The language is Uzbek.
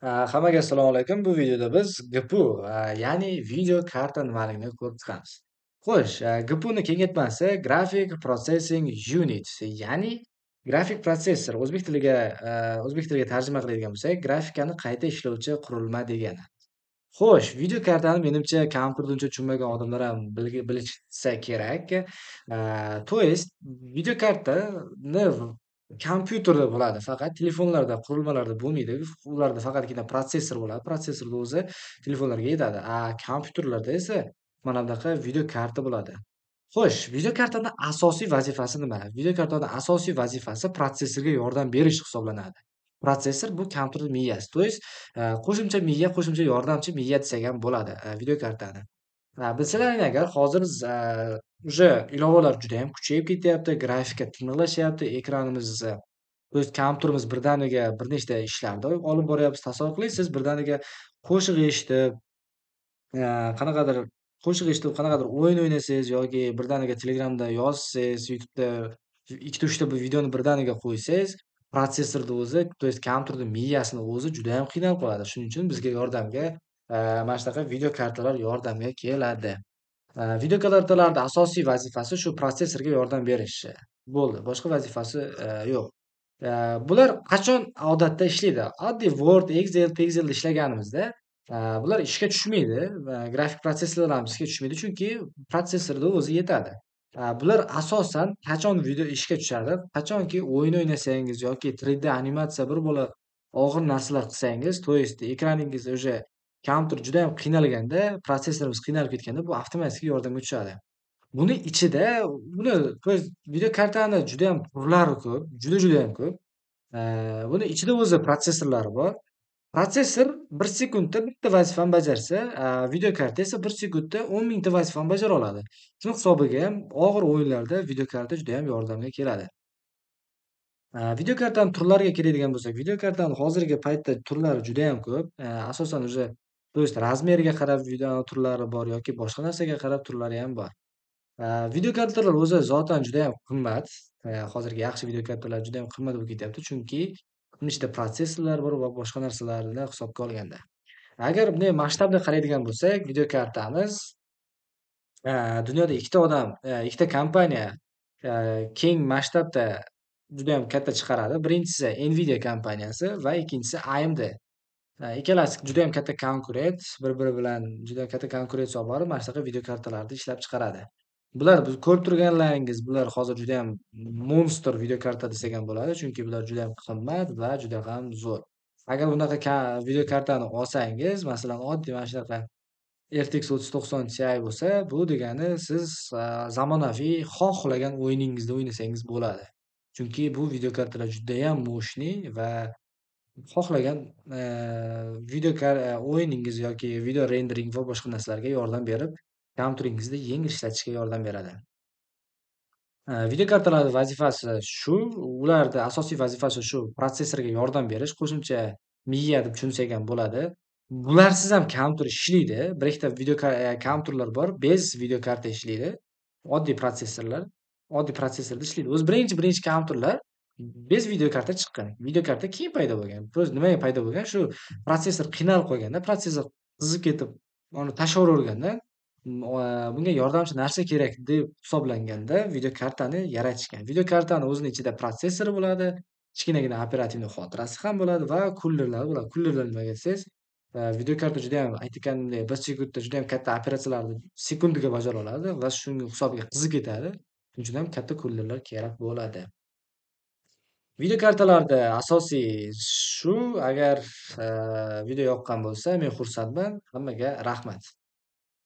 Hammaga assalomu alaykum. Bu videoda biz GPU, ya'ni video karta nimaligini ko'rib chiqamiz. Xo'sh, GPUni kengaytmasi Graphic Processing Unit, ya'ni grafik protsessor o'zbek tiliga tarjima qiladigan bo'lsak, grafikani qayta ishlovchi qurilma degani. Xo'sh, video kartani menimcha kompyuterni uncha tushunmagan odamlar ham bilishsa kerak. To есть video kartani kompyuterda bo'ladi faqat, telefonlarda, qurilmalarda bo'lmaydi. Ularda faqatgina protsessor bo'ladi. Protsessorni o'zi telefonlarga yetadi. Kompyuterlarda esa mana bunaqa video karta bo'ladi. Xo'sh, video kartani asosiy vazifasi nima? Video kartani asosiy vazifasi protsessorga yordam berish hisoblanadi. Protsessor bu kompyuter miyasi. To есть, qo'shimcha miya, qo'shimcha yordamchi miya desak ham bo'ladi, video kartani. Bilsalaring agar hozir uje ilovalar juda ham kuchayib ketyapti, grafika tiniqlashyapti, ekranimiz, to есть kompyuterimiz birdaniga bir nechta ishlarni olib boryapmiz. Tasavvur qiling, siz birdaniga qo'shiq eshitib, qanaqadir qanaqadir o'yin o'ynasangiz yoki birdaniga Telegramda yozsangiz, YouTube'da 2-3 ta bu videoni birdaniga qo'ysangiz, protsessorni o'zi, to есть kompyuterni miyasini o'zi juda ham qiynalib qoladi. Shuning uchun bizga yordamga mana shunaqa video kartalar yordamga keladi. Video kartalarni asosiy vazifasi shu protsessorga yordam berish. Bo'ldi. Boshqa vazifasi yo'q. Bular qachon odatda ishlaydi? Oddiy Word, Excel, Pexelda ishlaganimizda, bular ishga tushmaydi va grafik protsessorlar ham ishga tushmaydi, chunki protsessorda o'zi yetadi. Bular asosan qachon video ishga tushadi? Qachonki o'yin o'ynasangiz yoki 3D animatsiya bir bola og'ir narsalar qilsangiz, to есть ekraningiz uje kompyuter juda ham qiynalganda, protsessorimiz qiynalib ketganda bu avtomatik yordamga tushadi. Buni ichida buni to есть video kartani juda ham turlari ko'p, juda ham ko'p. Buni ichida o'zi protsessorlari bor. Protsessor 1 sekundda bitta vazifani bajarsa, video karta esa 1 sekundda 10 mingta vazifani bajara oladi. Shuni hisobiga ham og'ir o'yinlarda video karta juda ham yordamga keladi. Video kartani turlariga keladigan bo'lsak, video kartani hozirgi paytda turlari juda ham ko'p. Asosan uje to есть razmeriga qarab video turlari bor yoki boshqa narsaga qarab turlari ham bor. Video kartalar o'zi zotan juda ham qimmat. Hozirgi yaxshi video kartalar juda ham qimmat bo'lib ketyapti, chunki uni ichida protsessorlar bor va boshqa narsalarni hisobga olganda. Agar bunday masshtabda qaraydigan bo'lsak, video kartamiz, dunyoda ikkita odam, ikkita kompaniya, keng masshtabda juda ham katta chiqaradi. Birinchisi Nvidia kompaniyasi va ikkinchisi AMD. Ikkalasi juda ham katta konkurent, bir-biri bilan juda katta konkurensiya olib borib, mana shunaqa video kartalarni ishlab chiqaradi. Bular biz ko'rib turganlaringiz, bular hozir juda ham monster video karta desak ham bo'ladi, chunki bular juda ham qimmat va juda ham zo'r. Agar bunaqa video kartani olsangiz, masalan, oddiy mana shunaqa RTX 3090 Ti bo'lsa, bu degani siz, zamonaviy xohlagan o'yiningizda o'ynasangiz bo'ladi. Chunki bu video kartalar judayam mo'shniy va xohlagan, o'yiningiz yoki video rendering va boshqa narsalarga yordam berib, kompyuteringizda yengil ishlatishga yordam beradi. Video kartalarni vazifasi shu, ularni asosiy vazifasi shu protsessorga yordam berish, qo'shimcha miya deb tushunsak ham bo'ladi. Bularsiz ham kompyuter ishlaydi. Bir ikkita kompyuterlar bor, bez video karta ishlaydi. Oddiy protsessorlar, oddiy protsessorda ishlaydi. O'zi birinchi kompyuterlar bez video karta chiqqan. Video karta keyin paydo bo'lgan. Prosta nimaga paydo bo'lgan? Shu protsessor qiynalib qolganda, protsessor qizib ketib, uni tashlayverganda, bunga yordamchi narsa kerak deb hisoblanganda video kartani yaratishgan. Video kartani o'zini ichida protsessori bo'ladi, kichkinagina operativniy xotirasi ham bo'ladi va kullerlar bo'ladi. Kullerlar nima desangiz, video karta juda ham aytganimdek 1 sekundda juda ham katta operatsiyalarni sekundiga bajara oladi va shunga hisobiga qizib ketadi. Shuning uchun ham katta kullerlar kerak bo'ladi. Video kartalarda asosiy shu. Agar video yoqqan bo'lsa men xursandman. Hammaga rahmat.